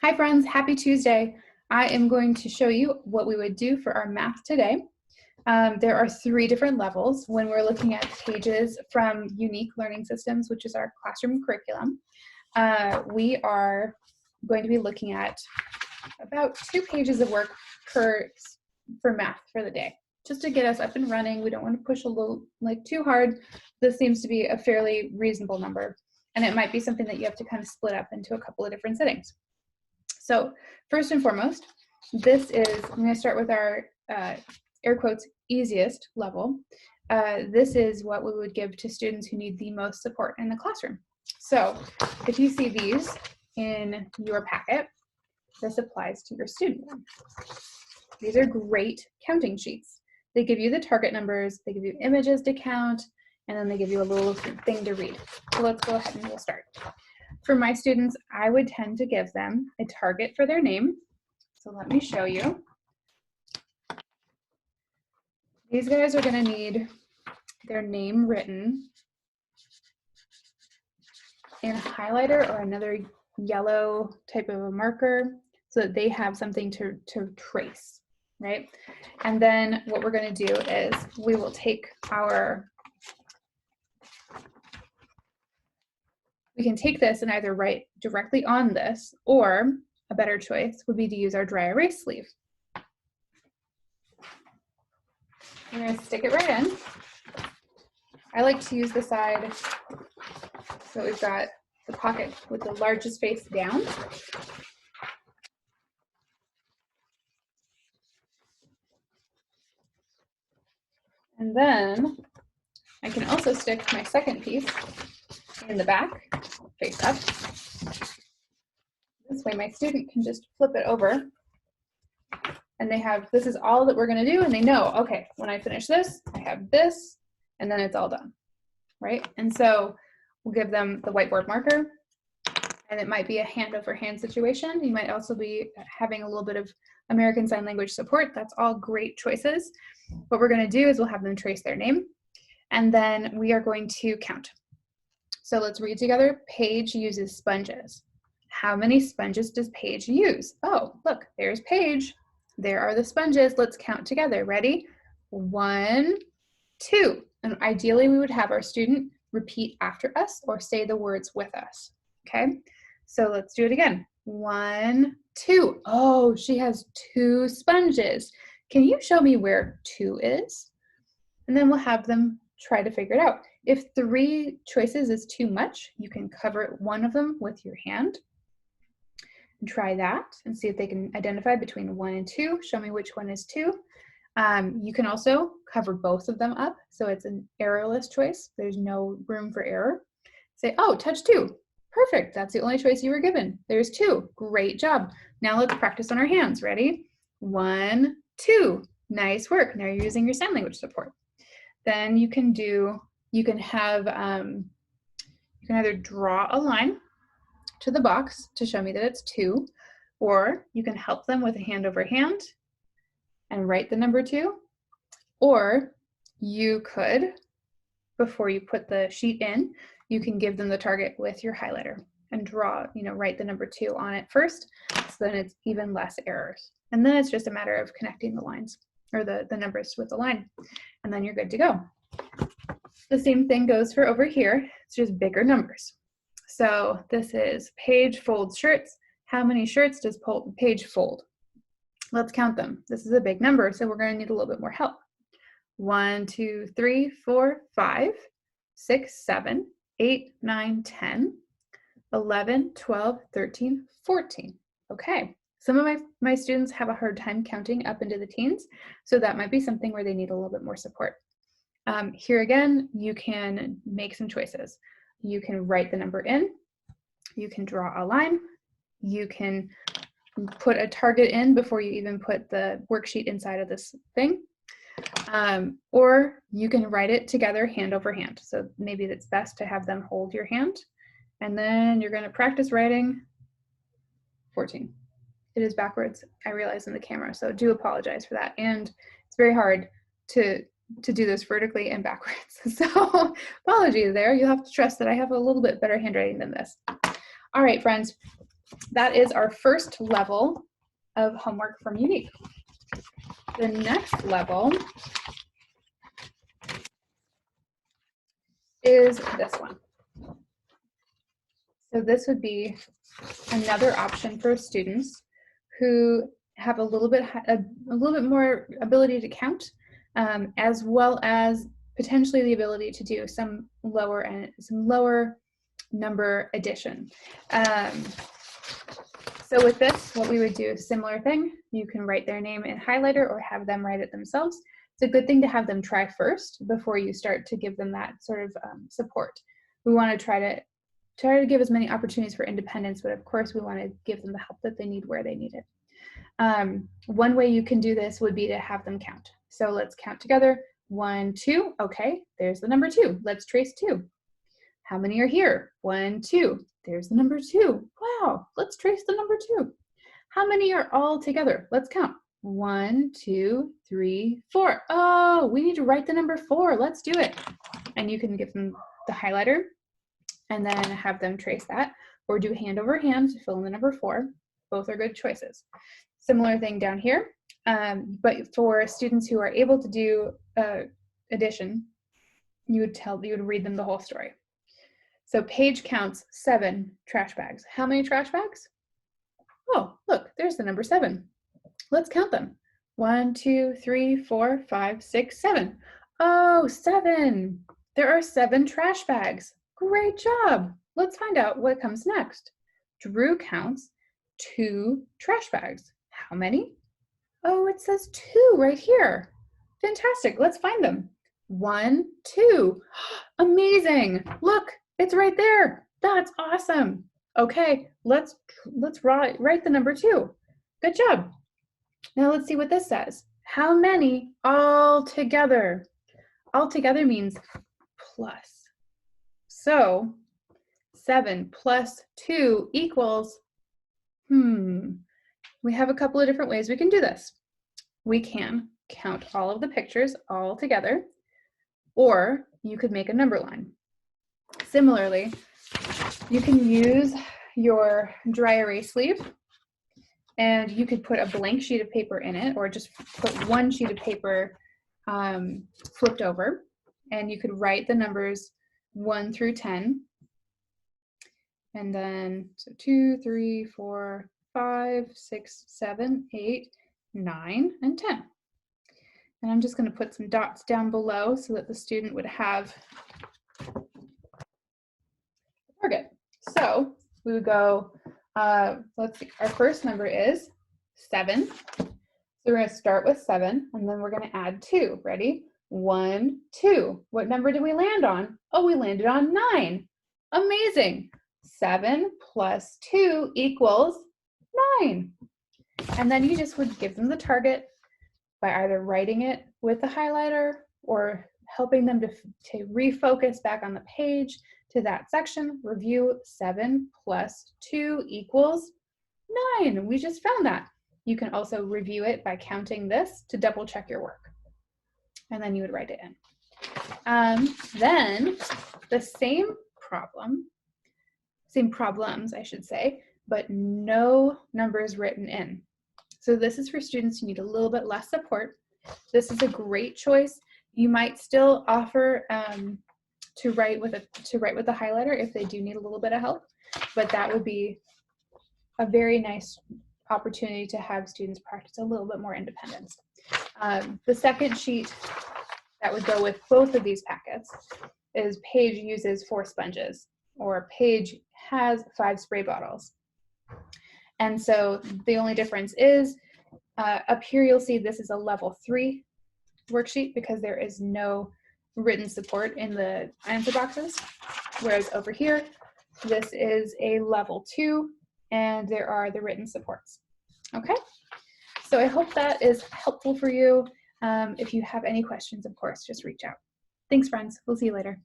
Hi friends, happy Tuesday. I am going to show you what we would do for our math today. There are 3 different levels when we're looking at pages from Unique Learning Systems, which is our classroom curriculum. We are going to be looking at about 2 pages of work for math for the day, just to get us up and running. We don't want to push a little too hard. This seems to be a fairly reasonable number, and it might be something that you have to kind of split up into a couple of different sittings. So first and foremost, I'm going to start with our air quotes easiest level. This is what we would give to students who need the most support in the classroom. So if you see these in your packet, this applies to your student one. These are great counting sheets. They give you the target numbers, they give you images to count, and then they give you a little thing to read. So let's go ahead and we'll start. For my students, I would tend to give them a target for their name. So let me show you. These guys are going to need their name written in a highlighter or another yellow type of a marker so that they have something to trace, right? And then what we're going to do is we will take we can take this and either write directly on this, or a better choice would be to use our dry erase sleeve. I'm going to stick it right in. I like to use the side so we've got the pocket with the largest face down. And then I can also stick my second piece in the back, face up. This way my student can just flip it over and they have, this is all that we're going to do, and they know, okay, when I finish this, I have this, and then it's all done, right? And so we'll give them the whiteboard marker, and it might be a hand over hand situation. You might also be having a little bit of American Sign Language support. That's all great choices. What we're going to do is we'll have them trace their name, and then we are going to count. So let's read together. Paige uses sponges. How many sponges does Paige use? Oh, look, there's Paige. There are the sponges. Let's count together. Ready? 1, 2. And ideally, we would have our student repeat after us or say the words with us. Okay, so let's do it again. 1, 2. Oh, she has 2 sponges. Can you show me where 2 is? And then we'll have them try to figure it out. If 3 choices is too much, you can cover one of them with your hand. And try that and see if they can identify between 1 and 2. Show me which one is 2. You can also cover both of them up, so it's an errorless choice. There's no room for error. Say, oh, touch 2. Perfect, that's the only choice you were given. There's 2, great job. Now let's practice on our hands. Ready? 1, 2, nice work. Now you're using your sign language support. Then you can either draw a line to the box to show me that it's 2, or you can help them with a hand over hand and write the number 2, or you could, before you put the sheet in, you can give them the target with your highlighter and draw, write the number 2 on it first, so then it's even less errors. And then it's just a matter of connecting the lines, or the numbers with the line, and then you're good to go. The same thing goes for over here. It's just bigger numbers. So this is Paige folds shirts. How many shirts does Paige fold? Let's count them. This is a big number, so we're going to need a little bit more help. 1, 2, 3, 4, 5, 6, 7, 8, 9, 10, 11, 12, 13, 14. Okay, some of my students have a hard time counting up into the teens, so that might be something where they need a little bit more support. Here again, you can make some choices. You can write the number in, you can draw a line, you can put a target in before you even put the worksheet inside of this thing, or you can write it together hand over hand. So maybe it's best to have them hold your hand, and then you're going to practice writing 14. It is backwards, I realize, in the camera, so do apologize for that. And it's very hard to do this vertically and backwards. So apologies there. You'll have to trust that I have a little bit better handwriting than this. All right, friends, that is our first level of homework from Unique. The next level is this one. So this would be another option for students who have a little bit more ability to count, as well as potentially the ability to do some lower number addition. So with this, what we would do is a similar thing. You can write their name in highlighter or have them write it themselves. It's a good thing to have them try first before you start to give them that sort of support. We want to try to give as many opportunities for independence, but of course we want to give them the help that they need where they need it. One way you can do this would be to have them count. So let's count together. 1, 2, okay, there's the number 2. Let's trace 2. How many are here? 1, 2, there's the number 2. Wow, let's trace the number 2. How many are all together? Let's count. 1, 2, 3, 4. Oh, we need to write the number 4. Let's do it. And you can give them the highlighter and then have them trace that, or do hand over hand to fill in the number 4. Both are good choices. Similar thing down here, but for students who are able to do addition, you would read them the whole story. So Paige counts 7 trash bags. How many trash bags? Oh, look, there's the number 7. Let's count them. 1, 2, 3, 4, 5, 6, 7. Oh, 7. There are 7 trash bags. Great job. Let's find out what comes next. Drew counts 2 trash bags. How many? Oh, it says 2 right here. Fantastic. Let's find them. 1, 2. Amazing. Look, it's right there. That's awesome. Okay, let's write the number 2. Good job. Now let's see what this says. How many all together? All together means plus. So 7 plus 2 equals, we have a couple of different ways we can do this. We can count all of the pictures all together, or you could make a number line. Similarly, you can use your dry erase sleeve, and you could put a blank sheet of paper in it, or just put one sheet of paper flipped over, and you could write the numbers 1 through 10, and then so 2, 3, 4, 5, 6, 7, 8, 9, and 10. And I'm just going to put some dots down below so that the student would have the target. So we would go, let's see, our first number is 7. So we're going to start with 7, and then we're going to add 2. Ready? 1, 2. What number did we land on? Oh, we landed on 9. Amazing. 7 plus 2 equals 9. And then you just would give them the target by either writing it with the highlighter or helping them to refocus back on the page to that section. Review 7 plus 2 equals 9. We just found that. You can also review it by counting this to double check your work. And then you would write it in. Then the same problems, I should say, but no numbers written in. So this is for students who need a little bit less support. This is a great choice. You might still offer to write with the highlighter if they do need a little bit of help, but that would be a very nice opportunity to have students practice a little bit more independence. The second sheet that would go with both of these packets is Paige uses 4 sponges, or Paige has 5 spray bottles. And so the only difference is up here you'll see this is a level 3 worksheet because there is no written support in the answer boxes, whereas over here this is a level 2 and there are the written supports. Okay, so I hope that is helpful for you. If you have any questions, of course, just reach out. Thanks, friends. We'll see you later.